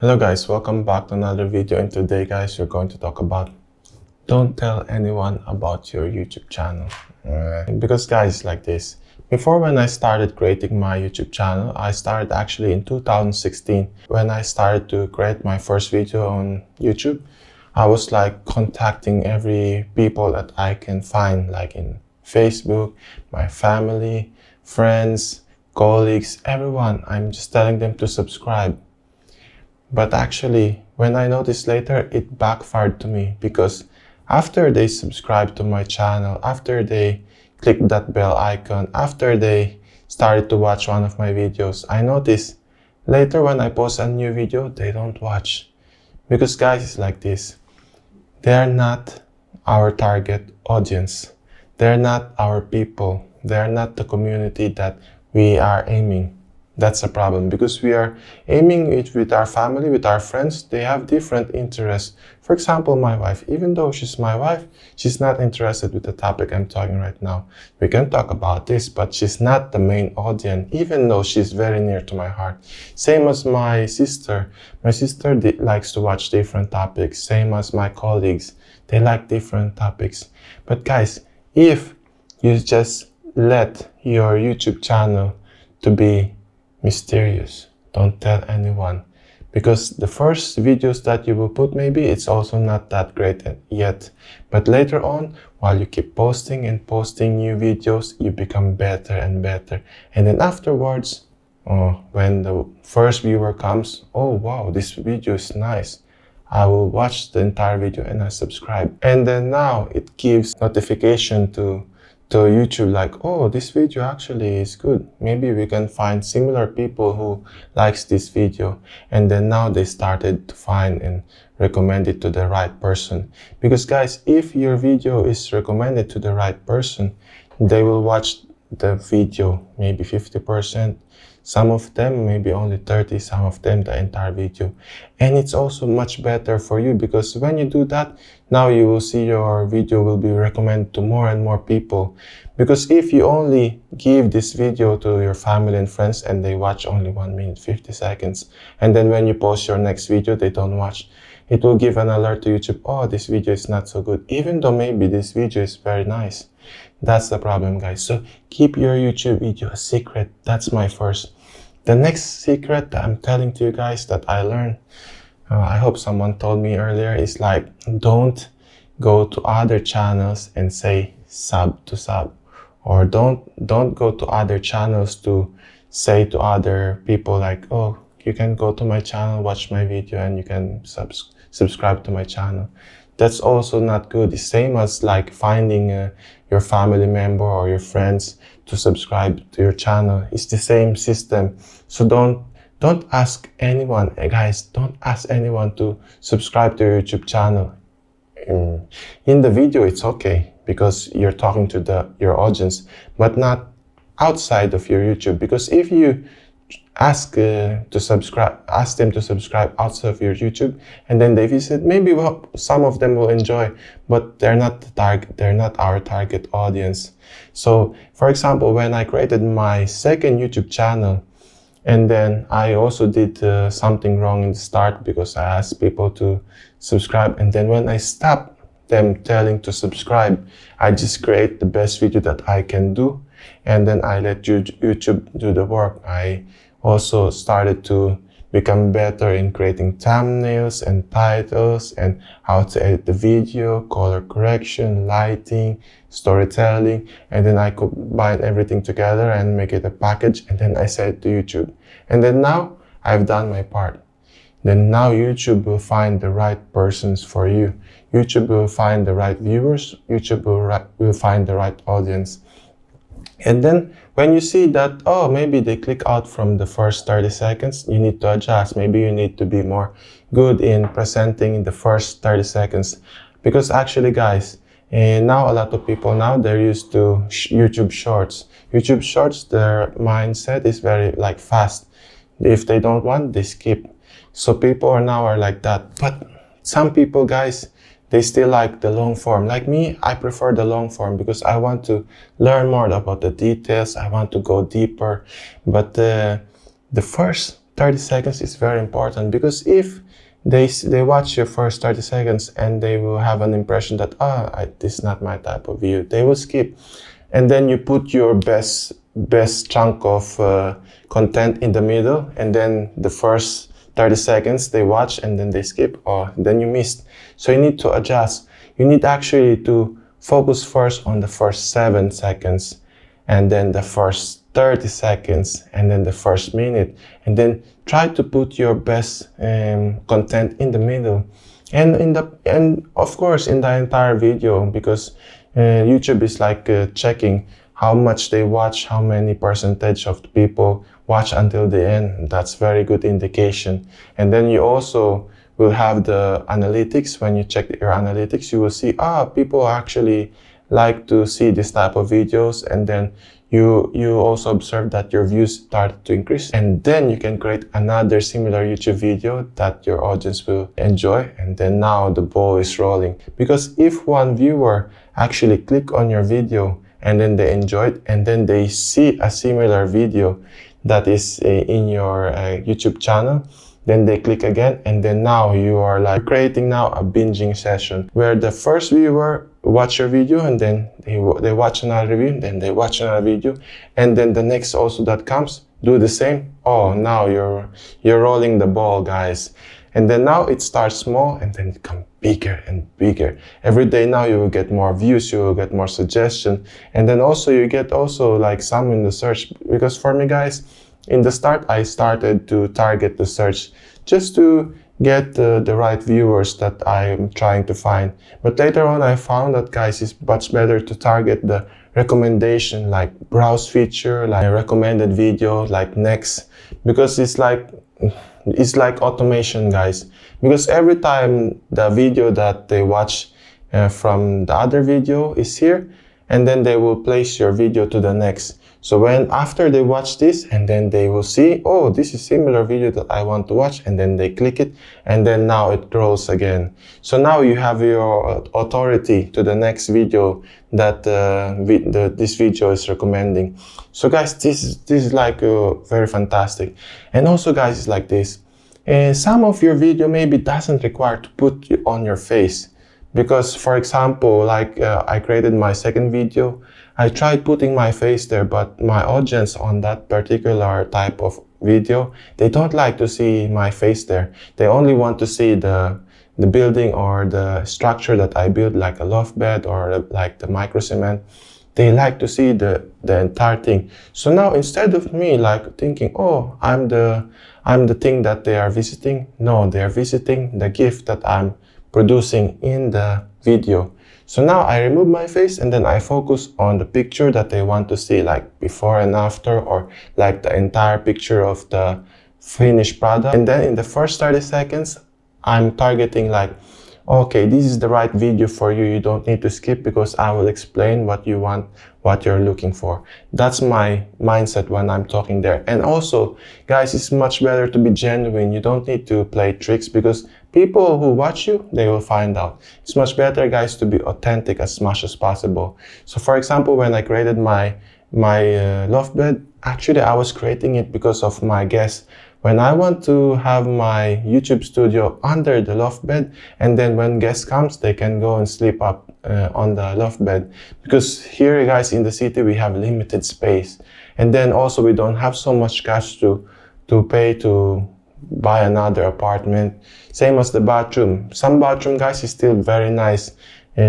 Hello guys, welcome back to another video, and today guys we're going to talk about don't tell anyone about your YouTube channel. Because guys, like this, before when I started creating my YouTube channel, I started actually in 2016. When I started to create my first video on YouTube, I was like contacting every people that I can find, like in Facebook, my family, friends, colleagues, everyone. I'm just telling them to subscribe. But actually, when I noticed later, it backfired to me, because after they subscribed to my channel, after they clicked that bell icon, after they started to watch one of my videos, I noticed later when I post a new video, they don't watch. Because guys, it's like this. They're not our target audience. They're not our people. They're not the community that we are aiming. That's a problem, because we are aiming it with our family, with our friends. They have different interests. For example, my wife, even though she's my wife, she's not interested with the topic I'm talking right now. We can talk about this, but she's not the main audience, even though she's very near to my heart. Same as my sister. My sister likes to watch different topics. Same as my colleagues. They like different topics. But guys, if you just let your YouTube channel to be mysterious, don't tell anyone, because the first videos that you will put, maybe it's also not that great yet, but later on, while you keep posting and posting new videos, you become better and better. And then afterwards, when the first viewer comes, oh wow, this video is nice, I will watch the entire video and I subscribe. And then now it gives notification to YouTube, like, oh, this video actually is good. Maybe we can find similar people who likes this video. And then now they started to find and recommend it to the right person. Because guys, if your video is recommended to the right person, they will watch the video maybe 50%. Some of them maybe only 30, some of them the entire video. And it's also much better for you, because when you do that, now you will see your video will be recommended to more and more people. Because if you only give this video to your family and friends and they watch only 1 minute 50 seconds, and then when you post your next video they don't watch, it will give an alert to YouTube, oh, this video is not so good, even though maybe this video is very nice. That's the problem, guys. So keep your YouTube video a secret. That's my first. The next secret that I'm telling to you guys that I learned, I hope someone told me earlier, is like, don't go to other channels and say sub to sub, or don't go to other channels to say to other people like, oh, you can go to my channel, watch my video, and you can subscribe to my channel. That's also not good. The same as like finding your family member or your friends to subscribe to your channel. It's the same system. So don't ask anyone, guys, don't ask anyone to subscribe to your YouTube channel. In the video, it's okay, because you're talking to your audience, but not outside of your YouTube. Because if you ask them to subscribe outside of your YouTube, and then they visit, maybe some of them will enjoy, but they're not our target audience. So for example, when I created my second YouTube channel, and then I also did something wrong in the start, because I asked people to subscribe, and then when I stopped them telling to subscribe, I just create the best video that I can do, and then I let YouTube do the work. I also started to become better in creating thumbnails and titles, and how to edit the video, color correction, lighting, storytelling, and then I combine everything together and make it a package, and then I send it to YouTube. And then now I've done my part. Then now YouTube will find the right persons for you. YouTube will find the right viewers. YouTube will find the right audience. And then when you see that, oh, maybe they click out from the first 30 seconds, you need to adjust. Maybe you need to be more good in presenting in the first 30 seconds. Because actually, guys, now a lot of people now, they're used to YouTube Shorts. YouTube Shorts, their mindset is very like fast. If they don't want, they skip. So people are like that. But some people, guys, they still like the long form. Like me, I prefer the long form, because I want to learn more about the details. I want to go deeper. But the first 30 seconds is very important, because if they watch your first 30 seconds and they will have an impression that this is not my type of video, they will skip. And then you put your best chunk of content in the middle, and then the first 30 seconds they watch and then they skip, or then you missed. So you need to adjust. You need actually to focus first on the first 7 seconds, and then the first 30 seconds, and then the first minute, and then try to put your best content in the middle, and of course in the entire video, because YouTube is like checking how much they watch, how many percentage of the people watch until the end. That's very good indication. And then you also will have the analytics. When you check your analytics, you will see, people actually like to see this type of videos, and then you also observe that your views start to increase, and then you can create another similar YouTube video that your audience will enjoy, and then now the ball is rolling. Because if one viewer actually click on your video and then they enjoy it, and then they see a similar video that is in your YouTube channel, then they click again, and then now you are like creating now a binging session where the first viewer watch your video, and then they watch another video, then they watch another video, and then the next also that comes do the same. Now you're rolling the ball, guys. And then now it starts small, and then it becomes bigger and bigger. Every day now you will get more views, you will get more suggestion, and then also you get also like some in the search. Because for me, guys, in the start I started to target the search just to get the right viewers that I'm trying to find. But later on I found that, guys, it's much better to target the recommendation, like browse feature, like recommended video, like next, because it's like automation, guys. Because every time the video that they watch from the other video is here, and then they will place your video to the next. So when after they watch this, and then they will see, this is similar video that I want to watch, and then they click it, and then now it rolls again. So now you have your authority to the next video that this video is recommending. So guys, this is like very fantastic. And also, guys, it's like this. Some of your video maybe doesn't require to put on your face. Because, for example, like I created my second video, I tried putting my face there, but my audience on that particular type of video, they don't like to see my face there. They only want to see the building or the structure that I built, like a loft bed or like the micro cement. They like to see the entire thing. So now instead of me like thinking, I'm the thing that they are visiting, no, they are visiting the gift that I'm producing in the video. So now I remove my face, and then I focus on the picture that they want to see, like before and after, or like the entire picture of the finished product. And then in the first 30 seconds, I'm targeting like, okay, this is the right video for you. You don't need to skip, because I will explain what you want, what you're looking for. That's my mindset when I'm talking there. And also, guys, it's much better to be genuine. You don't need to play tricks, because people who watch you, they will find out. It's much better, guys, to be authentic as much as possible. So for example, when I created my loft bed, actually I was creating it because of my guests. When I want to have my YouTube studio under the loft bed, and then when guest comes, they can go and sleep up on the loft bed. Because here, guys, in the city, we have limited space. And then also we don't have so much cash to pay to buy another apartment. Same as the bathroom. Some bathroom, guys, is still very nice.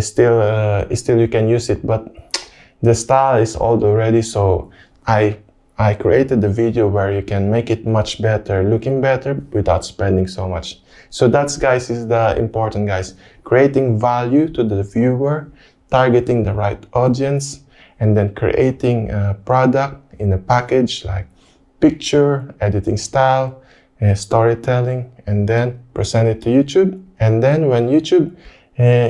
Still you can use it, but the style is old already. So I created the video where you can make it much better, looking better without spending so much. So that's, guys, is the important, guys. Creating value to the viewer, targeting the right audience, and then creating a product in a package like picture, editing style, storytelling, and then present it to YouTube. And then when YouTube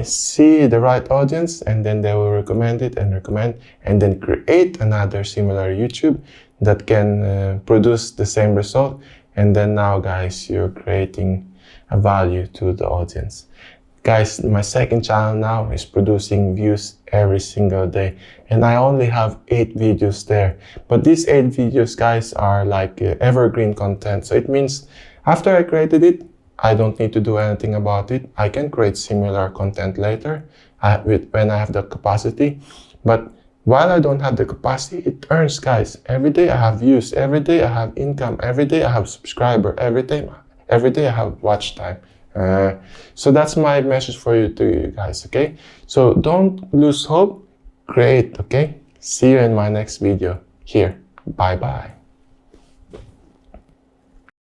see the right audience, and then they will recommend it and recommend, and then create another similar YouTube that can produce the same result. And then now, guys, you're creating a value to the audience. Guys, my second channel now is producing views every single day, and I only have 8 videos there. But these 8 videos, guys, are like evergreen content. So it means after I created it, I don't need to do anything about it. I can create similar content later when I have the capacity. But while I don't have the capacity, it earns, guys. Every day I have views, every day I have income, every day I have subscriber, every day I have watch time. So that's my message for you to you guys, okay? So don't lose hope, create, okay? See you in my next video here. Bye bye.